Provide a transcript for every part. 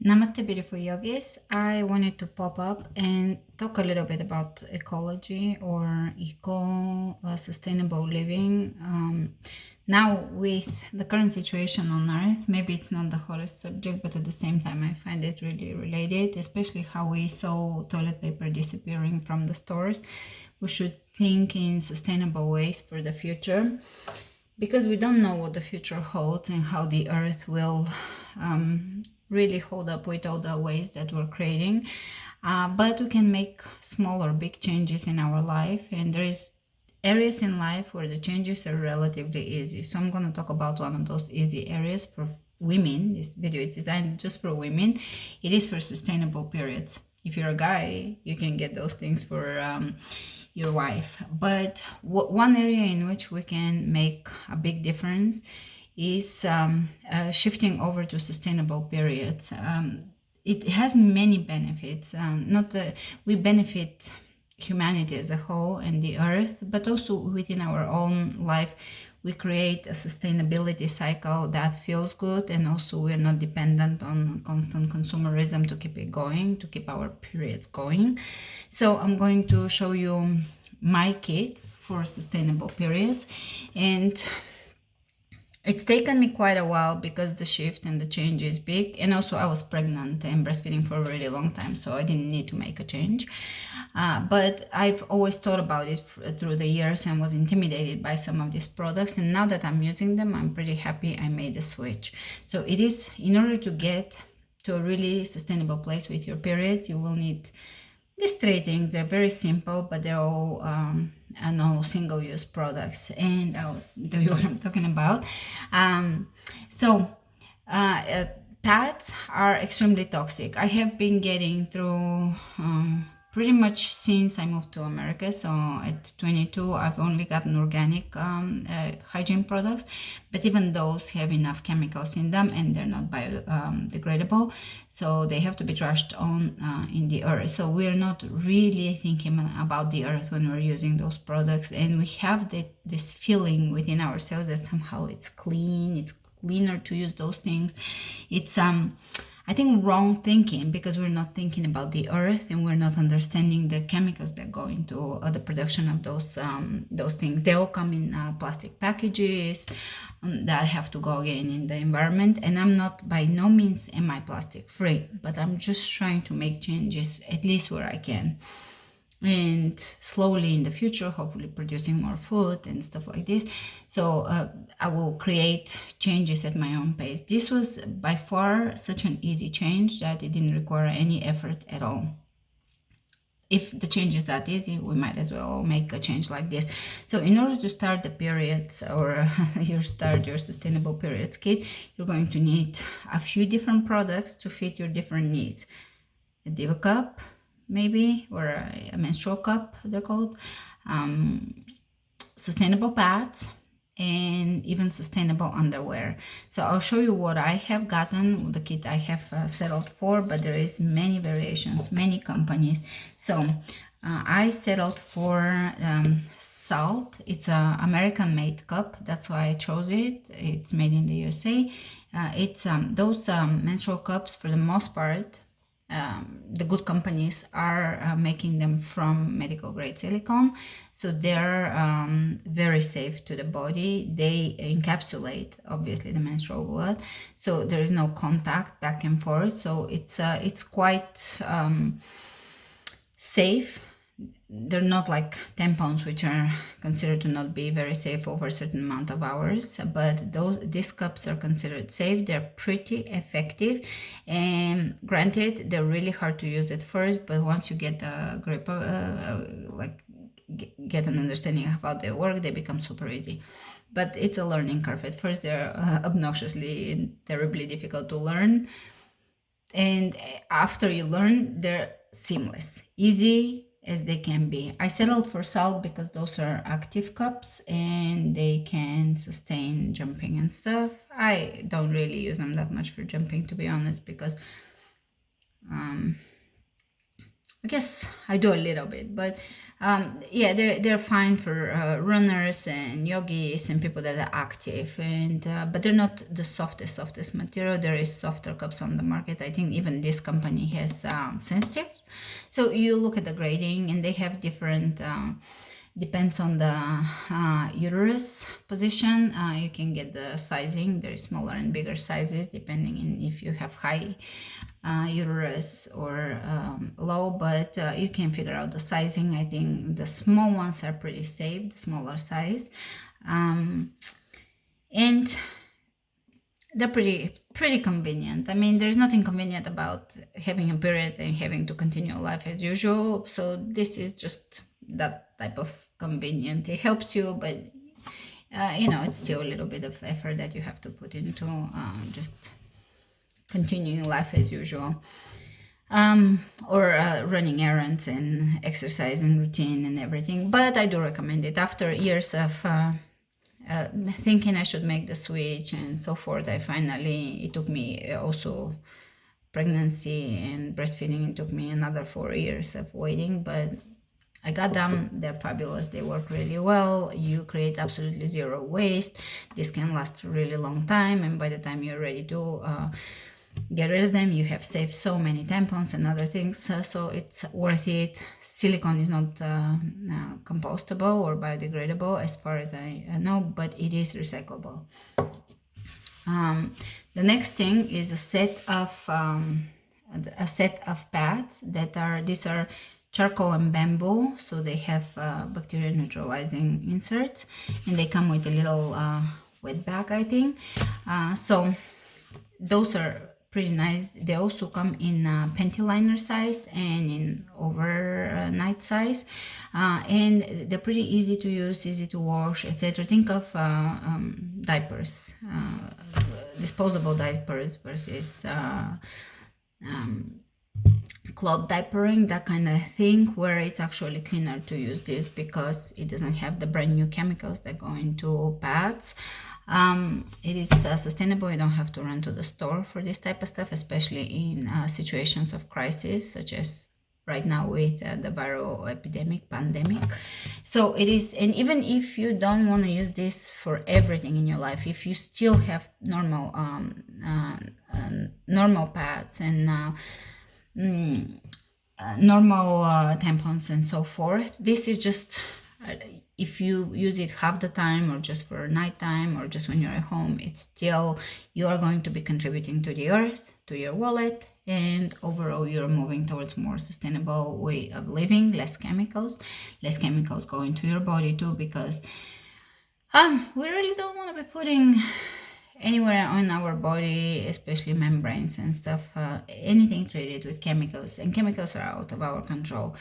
Namaste, beautiful yogis. I wanted to pop up and talk a little bit about ecology or eco sustainable living. Now, with the current situation on Earth, maybe it's not the hottest subject, but at the same time, I find it really related, especially how we saw toilet paper disappearing from the stores. We should think in sustainable ways for the future because we don't know what the future holds and how the earth will really hold up with all the ways that we're creating. But we can make small or big changes in our life, and there is areas in life where the changes are relatively easy. So I'm going to talk about one of those easy areas for women. This video is designed just for women. It is for sustainable periods. If you're a guy, you can get those things for your wife. But one area in which we can make a big difference is shifting over to sustainable periods. It has many benefits. Not the, we benefit humanity as a whole and the earth, but also within our own life we create a sustainability cycle that feels good, and also we're not dependent on constant consumerism to keep it going, to keep our periods going. So I'm going to show you my kit for sustainable periods, and it's taken me quite a while because the shift and the change is big, and also I was pregnant and breastfeeding for a really long time, so I didn't need to make a change. But I've always thought about it through the years and was intimidated by some of these products, and now that I'm using them, I'm pretty happy I made the switch. So it is, in order to get to a really sustainable place with your periods, you will need these three things. They're very simple, but they're all no single-use products, and I'll tell you what I'm talking about. So pads are extremely toxic. I have been getting through pretty much since I moved to America. So at 22, I've only gotten organic hygiene products, but even those have enough chemicals in them and they're not biodegradable. So they have to be trashed on in the earth. So we're not really thinking about the earth when we're using those products. And we have this feeling within ourselves that somehow it's clean, it's cleaner to use those things. It's I think wrong thinking, because we're not thinking about the earth and we're not understanding the chemicals that go into the production of those things. They all come in plastic packages that have to go again in the environment. And I'm not, by no means am I plastic free, but I'm just trying to make changes at least where I can. And slowly in the future, hopefully producing more food and stuff like this. So I will create changes at my own pace. This was by far such an easy change that it didn't require any effort at all. If the change is that easy, we might as well make a change like this. So in order to start the periods, or your sustainable periods kit, you're going to need a few different products to fit your different needs. A diva cup, maybe, or a menstrual cup, they're called, sustainable pads, and even sustainable underwear. So I'll show you what I have gotten, the kit I have settled for, but there is many variations, many companies. So I settled for Saalt. It's a American made cup, that's why I chose it. It's made in the USA. It's those menstrual cups, for the most part, the good companies are making them from medical grade silicone, so they're very safe to the body. They encapsulate obviously the menstrual blood, so there is no contact back and forth, so it's quite safe. They're not like tampons, which are considered to not be very safe over a certain amount of hours, but these cups are considered safe. They're pretty effective, and granted, they're really hard to use at first, but once you get a grip get an understanding of how they work, they become super easy. But it's a learning curve. At first, they're obnoxiously and terribly difficult to learn, and after you learn, they're seamless, easy as they can be. I settled for Saalt because those are active cups and they can sustain jumping and stuff. I don't really use them that much for jumping, to be honest, because I guess I do a little bit, but yeah, they're fine for runners and yogis and people that are active, and but they're not the softest material. There is softer cups on the market. I think even this company has sensitive. So you look at the grading, and they have different. Depends on the uterus position. You can get the sizing. There is smaller and bigger sizes depending on if you have high uterus or low, but you can figure out the sizing. I think the small ones are pretty safe, the smaller size, and they're pretty convenient. I mean, there's nothing convenient about having a period and having to continue life as usual. So this is just that type of convenient. It helps you, but it's still a little bit of effort that you have to put into just continuing life as usual. Or running errands and exercise and routine and everything. But I do recommend it. After years of thinking I should make the switch and so forth, it took me also pregnancy and breastfeeding. It took me another 4 years of waiting, but I got them. They're fabulous. They work really well. You create absolutely zero waste. This can last a really long time, and by the time you're ready to get rid of them, you have saved so many tampons and other things, so it's worth it. Silicone is not compostable or biodegradable as far as I know, but it is recyclable. The next thing is a set of pads these are charcoal and bamboo, so they have bacteria neutralizing inserts, and they come with a little wet bag, I think. So those are pretty nice. They also come in panty liner size and in overnight size, and they're pretty easy to use, easy to wash, etc. Think of diapers, disposable diapers versus cloth diapering, that kind of thing, where it's actually cleaner to use this because it doesn't have the brand new chemicals that go into pads. It is sustainable. You don't have to run to the store for this type of stuff, especially in situations of crisis, such as right now with the viral pandemic. So it is, and even if you don't want to use this for everything in your life, if you still have normal pads and normal tampons and so forth, this is just if you use it half the time or just for nighttime or just when you're at home, it's still, you are going to be contributing to the earth, to your wallet, and overall you're moving towards more sustainable way of living, less chemicals go into your body too, because we really don't want to be putting anywhere on our body, especially membranes and stuff, anything treated with chemicals, and chemicals are out of our control.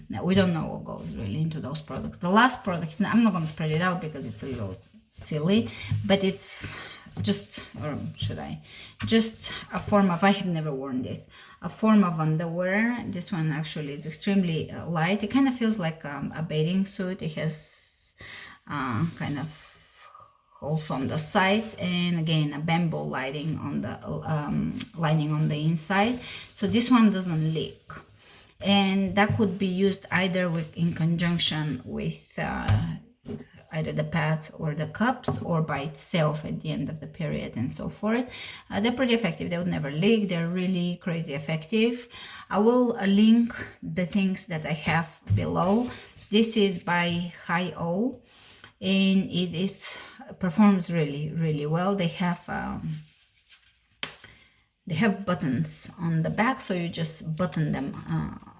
Now, we don't know what goes really into those products. The last product, I'm not going to spread it out because it's a little silly, but it's just, or should I, just a form of, I have never worn this, a form of underwear. This one actually is extremely light. It kind of feels like a bathing suit. It has kind of holes on the sides, and again a bamboo lining on the inside, so this one doesn't leak, and that could be used either in conjunction with either the pads or the cups, or by itself at the end of the period and so forth. They're pretty effective. They would never leak. They're really crazy effective. I will link the things that I have below. This is by Hi-O, and it performs really well. They have buttons on the back, so you just button them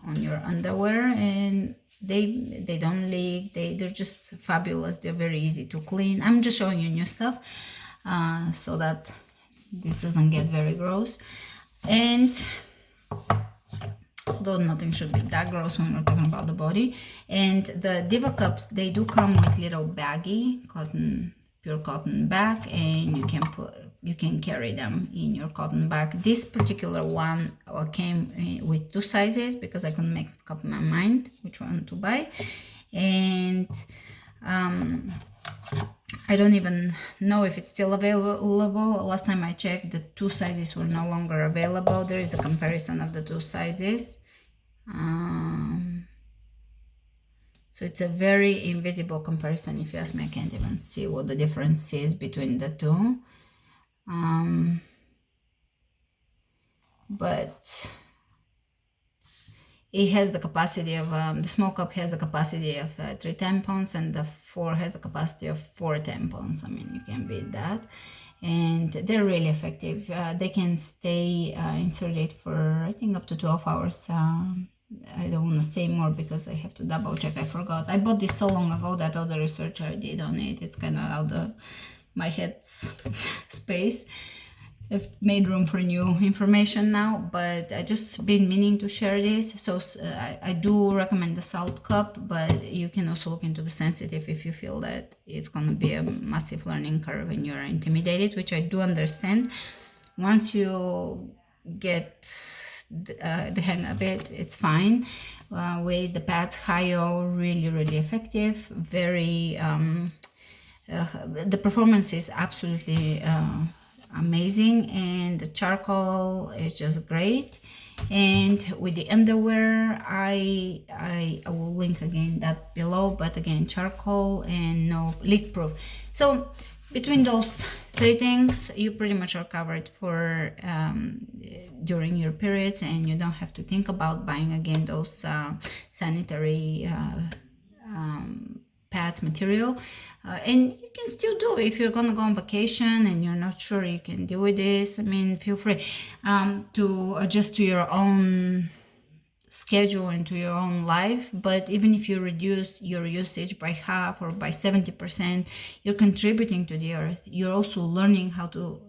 on your underwear, and they don't leak. They're just fabulous. They're very easy to clean. I'm just showing you new stuff so that this doesn't get very gross, and although nothing should be that gross when we're talking about the body. And the Diva cups, they do come with little baggy pure cotton bag, and you can carry them in your cotton bag. This particular one came with 2 sizes because I couldn't make up my mind which one to buy, and I don't even know if it's still available. Last time I checked, the 2 sizes were no longer available. There is the comparison of the 2 sizes. So it's a very invisible comparison. If you ask me, I can't even see what the difference is between the two. But it has the capacity of, the small cup has the capacity of 3 tampons, and the 4 has a capacity of 4 tampons. I mean, you can beat that. And they're really effective. They can stay inserted for, I think, up to 12 hours. I don't want to say more because I have to double check. I forgot. I bought this so long ago that all the research I did on it, it's kind of out of my head's space. I've made room for new information now, but I just been meaning to share this. So I do recommend the Saalt cup, but you can also look into the sensitive if you feel that it's going to be a massive learning curve and you're intimidated, which I do understand. Once you get the hang of it, it's fine. With the pads, Hayo, really effective, very the performance is absolutely amazing, and the charcoal is just great. And with the underwear, I will link again that below, but again, charcoal and no leak proof. So between those 3 things, you pretty much are covered for during your periods, and you don't have to think about buying again those sanitary pads material. And you can still do, if you're gonna go on vacation and you're not sure you can deal with this, I mean, feel free to adjust to your own schedule and to your own life. But even if you reduce your usage by half or by 70%, you're contributing to the earth. You're also learning how to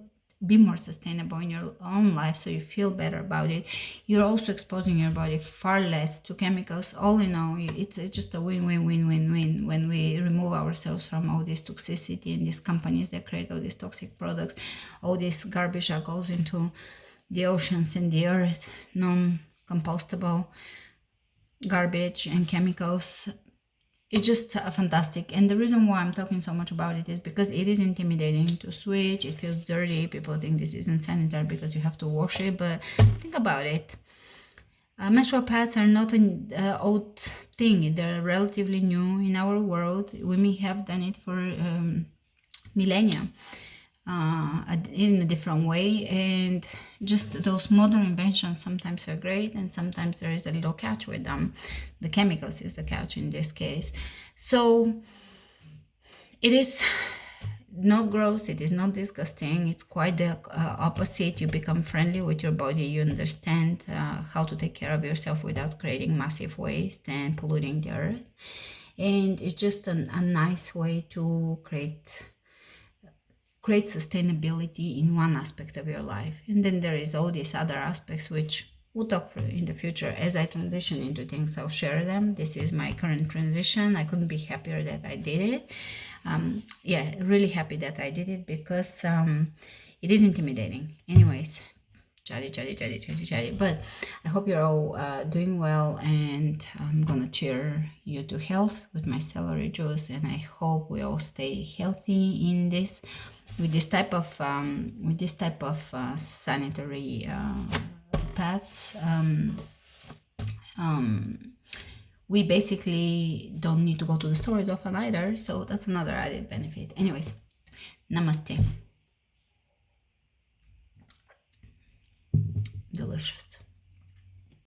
be more sustainable in your own life, so you feel better about it. You're also exposing your body far less to chemicals. All in all, it's just a win-win-win-win-win when we remove ourselves from all this toxicity and these companies that create all these toxic products, all this garbage that goes into the oceans and the earth, non-compostable garbage and chemicals. It's just fantastic. And the reason why I'm talking so much about it is because it is intimidating to switch. It feels dirty. People think this isn't sanitary because you have to wash it, but think about it. Menstrual pads are not an old thing. They're relatively new in our world. Women have done it for millennia in a different way, and just those modern inventions sometimes are great, and sometimes there is a little catch with them. The chemicals is the catch in this case. So it is not gross, it is not disgusting, it's quite the opposite. You become friendly with your body, you understand how to take care of yourself without creating massive waste and polluting the earth. And it's just a nice way to create sustainability in one aspect of your life. And then there is all these other aspects which we'll talk for in the future. As I transition into things, I'll share them. This is my current transition. I couldn't be happier that I did it. Yeah, really happy that I did it, because it is intimidating. Anyways, chatty. But I hope you're all doing well, and I'm gonna cheer you to health with my celery juice. And I hope we all stay healthy in this, with this type of sanitary pads. We basically don't need to go to the stores often either, so that's another added benefit. Anyways, namaste. Delicious.